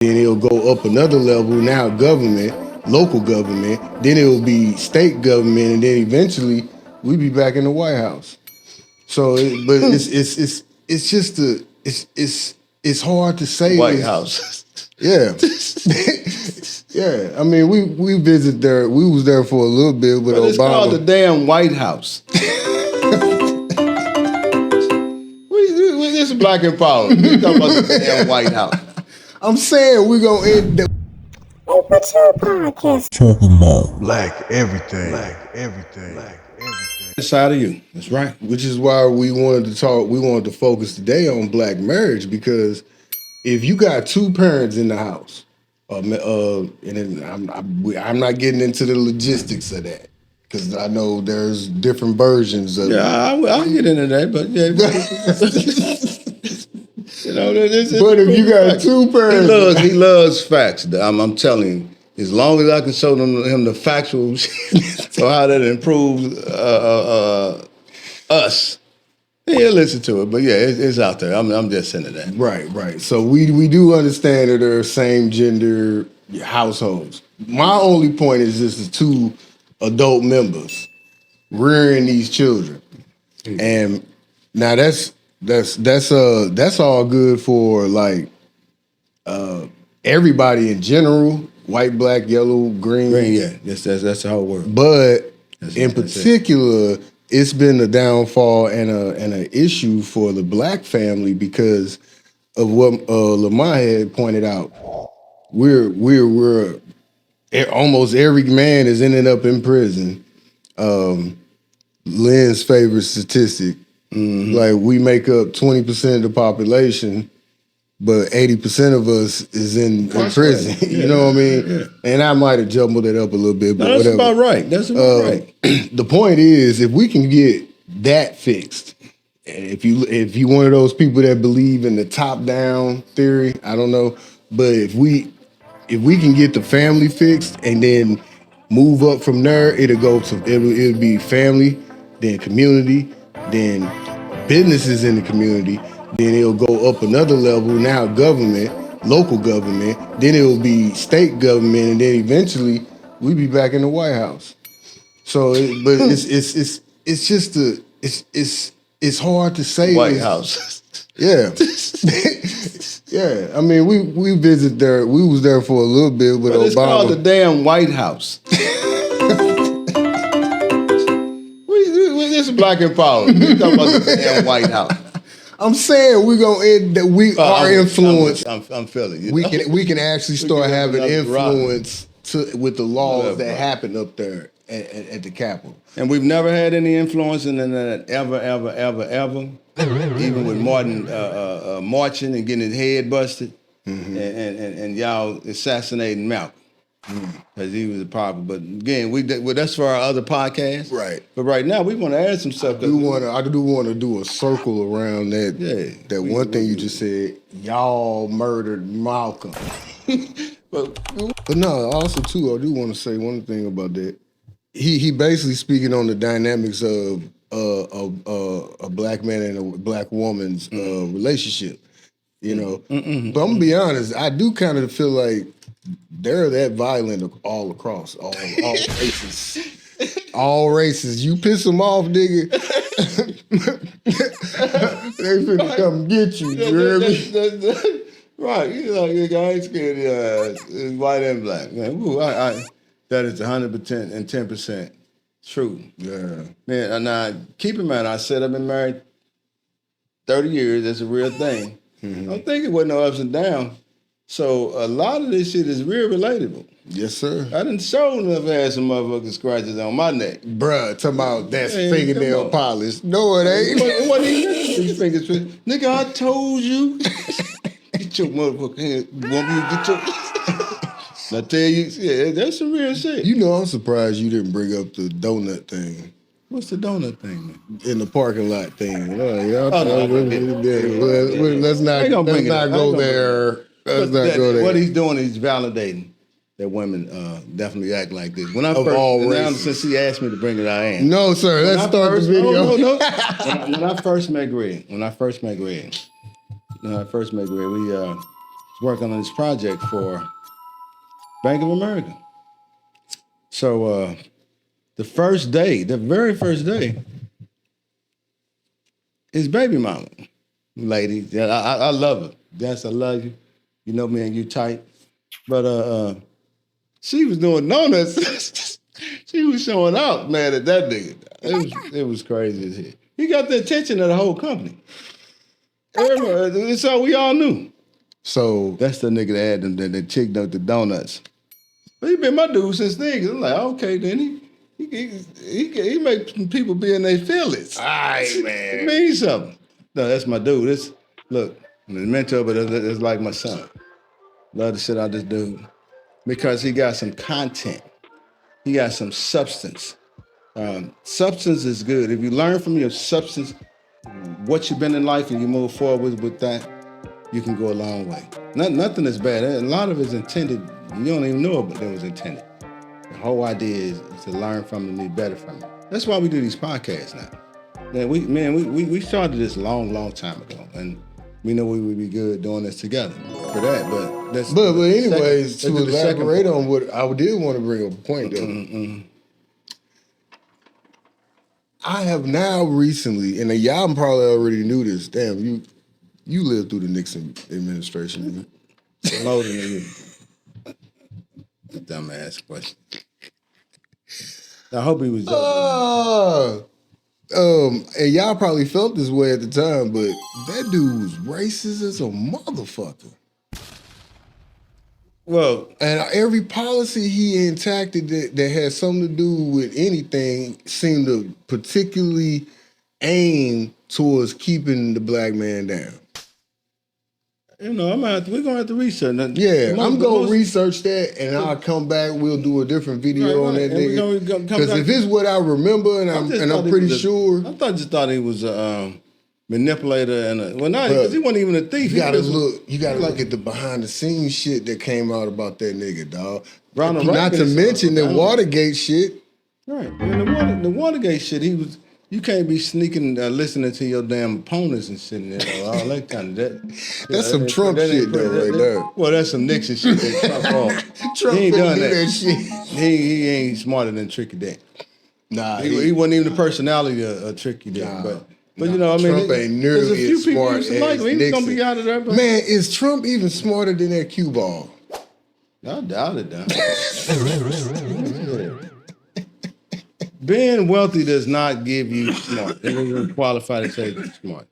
Then it'll go up another level. Now government, local government. Then it'll be state government, and then eventually we be back in the White House. So, but it's just it's hard to say. White House. Yeah, yeah. I mean, we visit there. We was there for a little bit with But it's Obama. called the damn White House. This is Black and Power. We talking about the damn White House. I'm saying we're gonna end the What's your podcast? Talking about black everything, black everything, black everything. Inside of you. That's right. Which is why we wanted to talk. We wanted to focus today on black marriage, because if you got two parents in the house, and then I'm not getting into the logistics of that, because I know there's different versions of it. Yeah, I'll get into that, but yeah. You know, But if you got two parents, he loves facts. I'm telling you, as long as I can show him the factual shit, so how that improves us, he'll listen to it. But yeah, it's out there. I'm just saying that. Right. So we do understand that there are same gender households. My only point is this is two adult members rearing these children, and now that's all good for like everybody in general, white, black, yellow, green. Yeah, that's how it works. But in particular, it's been a downfall and an issue for the black family because of what Lamar had pointed out. We're almost every man is ending up in prison. Lynn's favorite statistic. Mm-hmm. Like we make up 20% of the population, but 80% of us is in prison. Right. You know what I mean? Yeah. And I might have jumbled it up a little bit, but that's whatever. About right. That's about right. The point is, if we can get that fixed, if you one of those people that believe in the top down theory, I don't know, but if we can get the family fixed and then move up from there, it'll be family, then community, then businesses in the community, then it'll go up another level. Now government, local government, then it'll be state government, and then eventually we be back in the White House. So, it's hard to say. White House. Yeah, yeah. I mean, we visit there. We was there for a little bit with Obama. It's called the damn White House. This is Black and Power. We talking about the damn White House. I'm saying we're gonna end that we are influenced. I'm feeling you. We can actually start having influence with the laws that happen up there at the Capitol. And we've never had any influence in that ever. Even with Martin marching and getting his head busted, and y'all assassinating Malcolm. Because he was a problem. But again, that's for our other podcast. Right. But right now, we want to add some stuff. I do want to do a circle around that. Yeah. That one thing you just said, y'all murdered Malcolm. but no, also too, I do want to say one thing about that. He basically speaking on the dynamics of a black man and a black woman's relationship. You know. But I'm gonna be honest, I do kind of feel like they're that violent all across, all races. All races. You piss them off, nigga, they finna come get you. You hear me? Right. You know, I ain't scared of white and black. Man, that is 100% and 10% true. Yeah. Man, now, keep in mind, I said I've been married 30 years. That's a real thing. I'm thinking with no ups and downs. So a lot of this shit is real relatable. Yes, sir. I done shown enough had some motherfucking scratches on my neck. Bruh, talking about that's fingernail polish. No, it ain't. What these fingers? Nigga, I told you. Get your motherfucking hand. You want me to get your... I tell you, yeah, that's some real shit. You know, I'm surprised you didn't bring up the donut thing. What's the donut thing, man? In the parking lot thing. Let's not go there. What he's doing is validating that women definitely act like this. When I since he asked me to bring it, I am. No, sir. Let's start the video. No. When I first met Greg, we working on this project for Bank of America. So the very first day, his baby mama, lady, yeah, I love her. Yes, I love you. You know me and you tight. But she was doing donuts. She was showing out, man, at that nigga. It was crazy as hell. He got the attention of the whole company. It's all we all knew. So That's the nigga that had the chick the donuts. But he been my dude since then. I'm like, okay, then he make people be in their feelings. all right, It man. means something. No, that's my dude. Look, I'm a mentor, but it's like my son. Love the shit out this dude because he got some content. He got some substance. Substance is good. If you learn from your substance, what you've been in life, and you move forward with that, you can go a long way. Nothing is bad. A lot of it's intended. You don't even know it, but it was intended. The whole idea is to learn from it and be better from it. That's why we do these podcasts now. We started this long time ago, and we know we would be good doing this together for that. But anyways, let's do to the second elaborate part. on what I did want to bring up a point though. I have now recently, and y'all probably already knew this. Damn, you lived through the Nixon administration. Older than you. Dumbass question. I hope he was joking. And y'all probably felt this way at the time, but that dude was racist as a motherfucker. Well, And every policy he enacted that had something to do with anything seemed to particularly aim towards keeping the black man down. we're gonna have to research that. Yeah, I'm gonna research that, and I'll come back. We'll do a different video on that And we're nigga. gonna come Because back if it's what I remember, and I'm pretty sure, I just thought he was a manipulator and because he wasn't even a thief. you gotta look at the behind the scenes shit that came out about that nigga, dog. Ronald Not to Reagan mention the is- Watergate shit. Right. And the Watergate shit, you can't be sneaking, listening to your damn opponents and shit and all that kind of that. That's some Trump shit though, right there. Well, that's some Nixon shit that Trump on. Trump He ain't finna done do that. that shit. He ain't smarter than Tricky Dick. Nah, He wasn't even the personality of Tricky Dick. Nah. But you know, I mean, Trump ain't there's a nearly few as people smart used to like as him. He's gonna Nixon. be out of there. But Man, is Trump even smarter than that cue ball? I doubt it, though. Being wealthy does not give you smart. It doesn't qualify to say you're smart.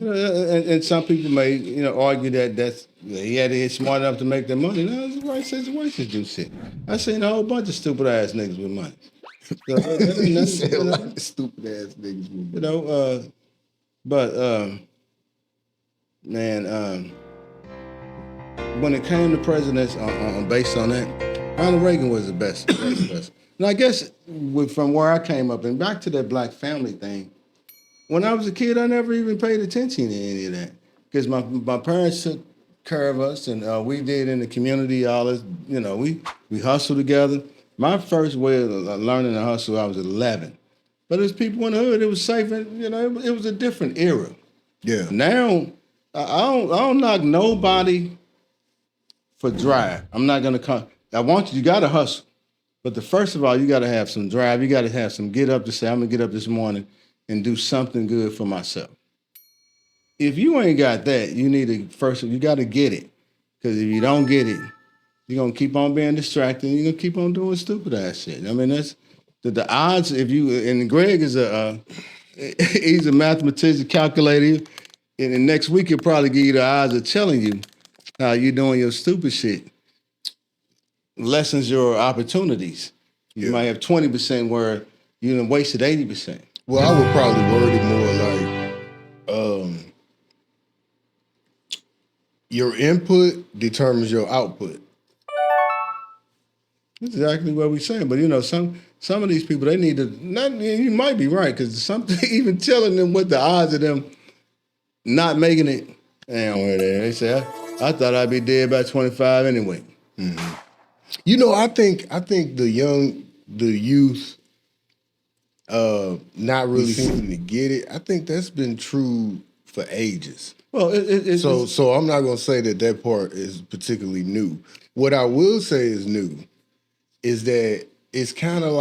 And some people may, argue that he had to get smart enough to make that money. No, it's the right situation to do shit. I seen a whole bunch of stupid ass niggas with money. So, that ain't He nothing, said a lot of stupid ass niggas. When it came to presidents, based on that, Ronald Reagan was the best. And I guess from where I came up, and back to that black family thing, when I was a kid, I never even paid attention to any of that. Because my parents took care of us, and we did in the community, all this, we hustled together. My first way of learning to hustle, I was 11. But as people in the hood, it was safe, and, it was a different era. Yeah. Now, I don't knock nobody for drive. I'm not gonna come. You gotta hustle. But first of all, you gotta have some drive. You gotta have some get up to say, I'm gonna get up this morning and do something good for myself. If you ain't got that, you gotta get it. Because if you don't get it, you're gonna keep on being distracted and you're gonna keep on doing stupid ass shit. I mean, that's the odds and Greg is he's a mathematician, calculator, and next week he'll probably give you the odds of telling you how you doing your stupid shit lessens your opportunities. You might have 20% where you done wasted 80%. Well, I would probably word it more like your input determines your output. That's exactly what we're saying. But some of these people, they need to, you might be right, because something even telling them what the odds of them not making it, they say, I thought I'd be dead by 25 anyway. Mm-hmm. I think the youth not really seeming to get it. I think that's been true for ages. Well, So I'm not gonna say that part is particularly new. What I will say is new is that it's kind of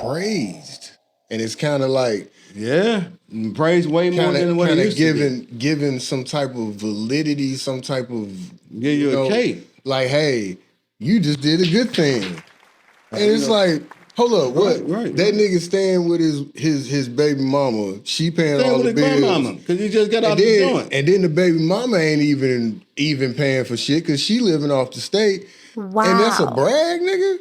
praised, and it's kind of like yeah, praise way more than what it used to be. given some type of validity, some type of Give you a cape. like, hey, you just did a good thing, and it's like, hold up, what? That nigga staying with his baby mama, she paying all the bills, grandmama, because you just got out the joint, and then the baby mama ain't even paying for shit because she living off the state, and that's a brag, nigga.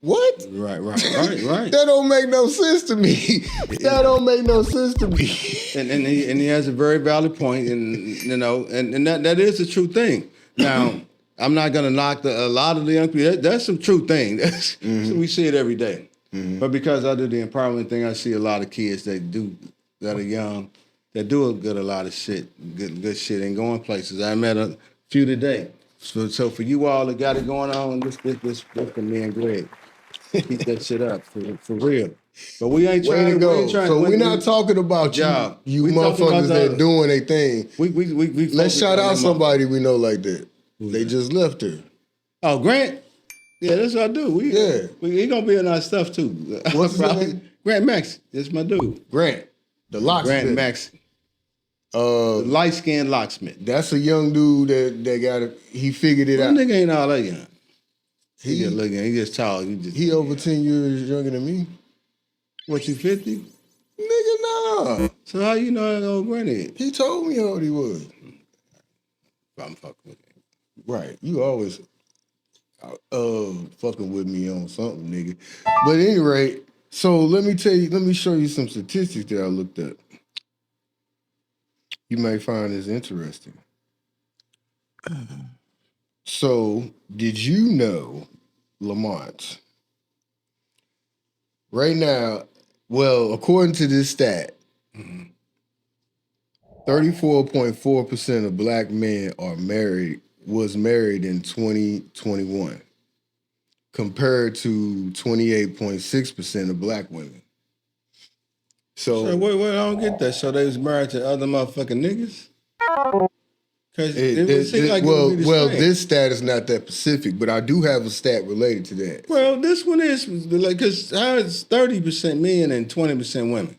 What? Right. That don't make no sense to me. That don't make no sense to me. And he has a very valid point, and you know, and that is a true thing. Now, I'm not gonna knock a lot of the young people. That's some true thing. We see it every day. But because I do the empowerment thing, I see a lot of kids that are young, that do a lot of shit, good shit, and going places. I met a few today. So for you all that got it going on, this for me and Greg. Keep that shit up for real. But we ain't trying to go. So we're not talking about you motherfuckers that doing a thing. We let's shout out somebody we know like that. They just left her. Oh, Grant? Yeah, that's what I do. He gonna be in our stuff too. What's his name? Grant Max. That's my dude. Grant, the locksmith. Grant Max. The light-skinned locksmith. That's a young dude that got it. He figured it out. That nigga ain't all that young. He just looking. He just tall. He over 10 years younger than me. What, you 50? Nigga, nah. So how you know that old granny? He told me how old he was. I'm fucking with him. Right. You always fucking with me on something, nigga. But at any rate, so let me show you some statistics that I looked up. You may find this interesting. So, did you know, Lamont, right now, well, according to this stat, 34.4% of black men was married in 2021, compared to 28.6% of black women. So wait, I don't get that. So they was married to other motherfucking niggas? Because it seems like this stat is not that specific, but I do have a stat related to that. Well, this one is like, because how is 30% men and 20% women?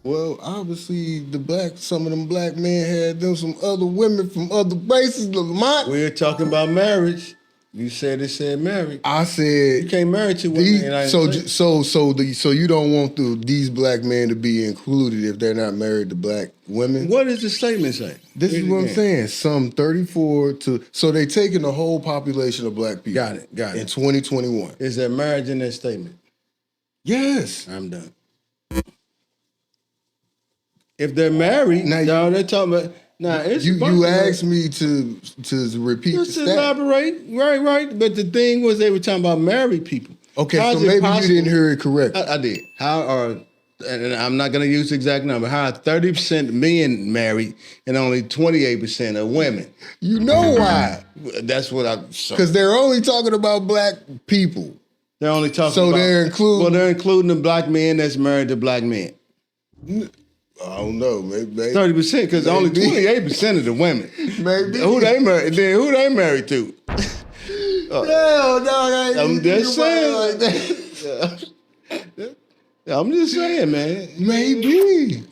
Well, obviously some of them black men had them some other women from other races. Lamont. We're talking about marriage. You said marriage. I said you can't marry two women. So you don't want these black men to be included if they're not married to black women? What does the statement say? This is what I'm saying. Some 34 to so they taking the whole population of black people. Got it. In 2021. Is there marriage in that statement? Yes. I'm done. If they're married, now they're talking about. Now you asked me to repeat the stat. Elaborate, right. But the thing was, they were talking about married people. Okay, so maybe you didn't hear it correctly. I did. And I'm not going to use the exact number. How are 30% men married and only 28% of women? You know why? That's what I. Because they're only talking about black people. They're only talking. They're including. Well, they're including the black men that's married to black men. I don't know, maybe 30%, because only 28% of the women. Maybe who they married? Then who they married to? I'm just saying. Like that. I'm just saying, man. Maybe.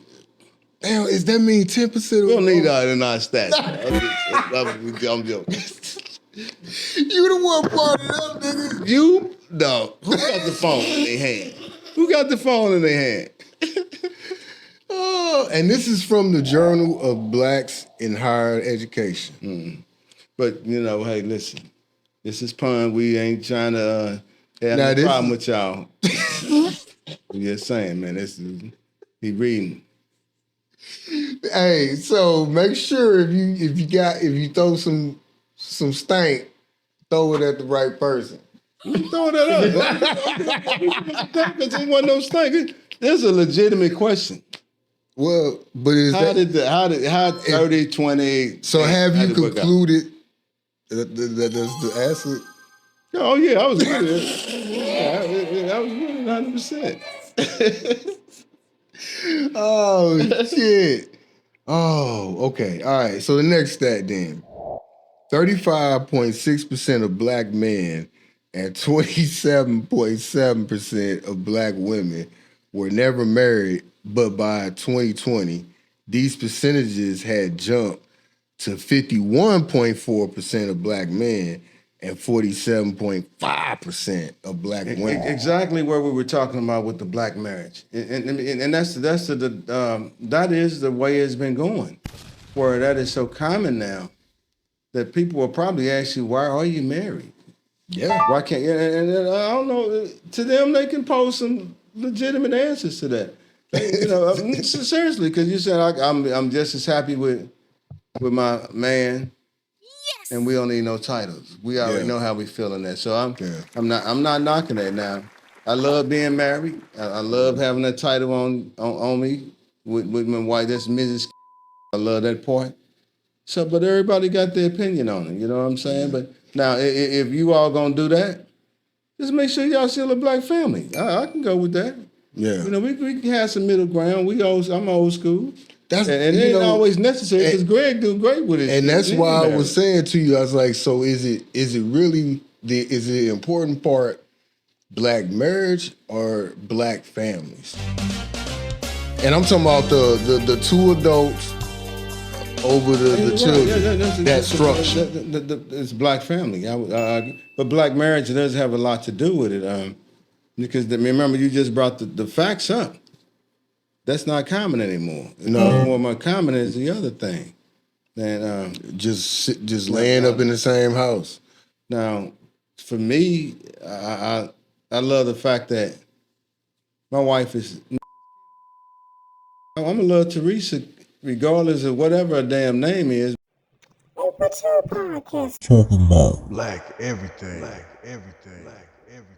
Damn, does that mean 10%? We don't need that in our stats. I'm joking. You the one part of them, nigga. You? No. Who got the phone in their hand? Who got the phone in their hand? Oh, and this is from the Journal of Blacks in Higher Education. But, hey, listen. This is pun. We ain't trying to have no problem with y'all. I'm just saying, man. He reading. Hey, so make sure if you throw some stank, throw it at the right person. Throw that up. Because there wasn't no stank. There's a legitimate question. Well, but is how 30, 20? So have you concluded that that's the answer? Oh yeah, I was with it. I was with it 100%. Oh shit! Oh, okay. All right. So the next stat then. 35.6% of black men and 27.7% of black women were never married, but by 2020, these percentages had jumped to 51.4% of black men and 47.5% of black women. Exactly where we were talking about with the black marriage, and that is the way it's been going, where that is so common now that people will probably ask you, "Why are you married? Yeah. Why can't?" And I don't know. To them, they can pose some legitimate answers to that. Seriously, because you said I'm just as happy with my man. And we don't need no titles. We already know how we feel in that. So I'm not knocking that now. I love being married. I love having that title on me with my wife. That's Mrs. I love that part. So, but everybody got their opinion on it. You know what I'm saying? But now, if you all gonna do that, just make sure y'all still a black family. I can go with that. Yeah. We can have some middle ground. I'm old school. That's And it ain't always necessary because Greg do great with it. And that's why I was saying to you, I was like, so is it really is it important part black marriage or black families? And I'm talking about the two adults over the children. That structure. It's black family. But black marriage does have a lot to do with it. Because remember, you just brought the facts up. That's not common anymore. No. More common is the other thing. And just laying up in the same house. Now, for me, I love the fact that my wife is. I'm gonna love Teresa regardless of whatever her damn name is. Paper Two Podcast. Talking about Black everything. Black everything. Black everything.